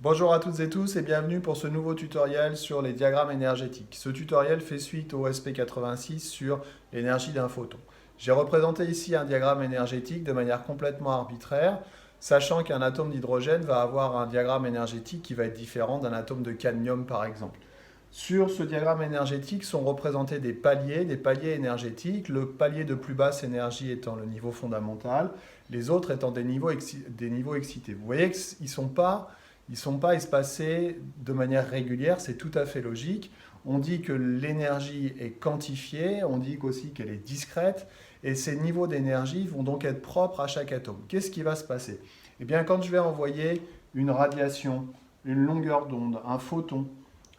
Bonjour à toutes et tous et bienvenue pour ce nouveau tutoriel sur les diagrammes énergétiques. Ce tutoriel fait suite au SP86 sur l'énergie d'un photon. J'ai représenté ici un diagramme énergétique de manière complètement arbitraire, sachant qu'un atome d'hydrogène va avoir un diagramme énergétique qui va être différent d'un atome de cadmium par exemple. Sur ce diagramme énergétique sont représentés des paliers énergétiques, le palier de plus basse énergie étant le niveau fondamental, les autres étant des niveaux excités. Vous voyez qu'ils ne sont pas espacés de manière régulière, c'est tout à fait logique. On dit que l'énergie est quantifiée, on dit aussi qu'elle est discrète, et ces niveaux d'énergie vont donc être propres à chaque atome. Qu'est-ce qui va se passer? Eh bien, quand je vais envoyer une radiation, une longueur d'onde, un photon,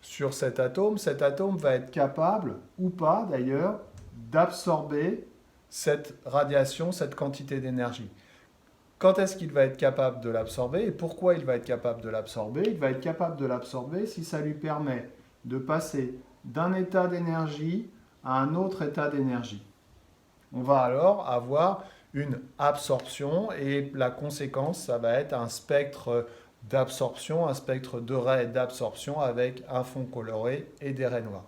sur cet atome va être capable, ou pas d'ailleurs, d'absorber cette radiation, cette quantité d'énergie. Quand est-ce qu'il va être capable de l'absorber et pourquoi il va être capable de l'absorber? Il va être capable de l'absorber si ça lui permet de passer d'un état d'énergie à un autre état d'énergie. On va alors avoir une absorption et la conséquence, ça va être un spectre d'absorption, un spectre de raies d'absorption avec un fond coloré et des raies noires.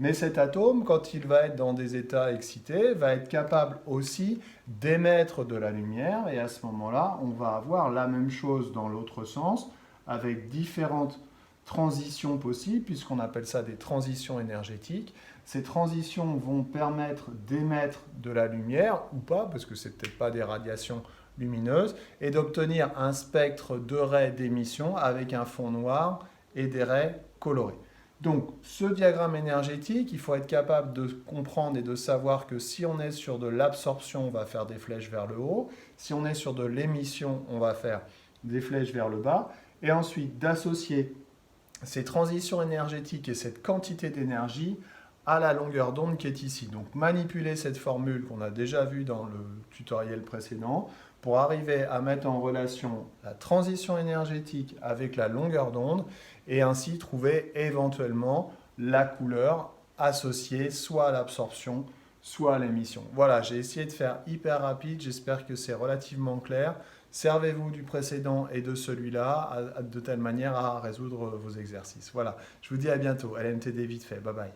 Mais cet atome, quand il va être dans des états excités, va être capable aussi d'émettre de la lumière et à ce moment-là, on va avoir la même chose dans l'autre sens avec différentes transitions possibles, puisqu'on appelle ça des transitions énergétiques. Ces transitions vont permettre d'émettre de la lumière, ou pas, parce que ce n'est peut-être pas des radiations lumineuses, et d'obtenir un spectre de raies d'émission avec un fond noir et des raies colorées. Donc, ce diagramme énergétique, il faut être capable de comprendre et de savoir que si on est sur de l'absorption, on va faire des flèches vers le haut. Si on est sur de l'émission, on va faire des flèches vers le bas. Et ensuite, d'associer ces transitions énergétiques et cette quantité d'énergie à la longueur d'onde qui est ici. Donc manipuler cette formule qu'on a déjà vue dans le tutoriel précédent pour arriver à mettre en relation la transition énergétique avec la longueur d'onde et ainsi trouver éventuellement la couleur associée soit à l'absorption, soit à l'émission. Voilà, j'ai essayé de faire hyper rapide, j'espère que c'est relativement clair. Servez-vous du précédent et de celui-là de telle manière à résoudre vos exercices. Voilà, je vous dis à bientôt. LMTD vite fait, bye bye.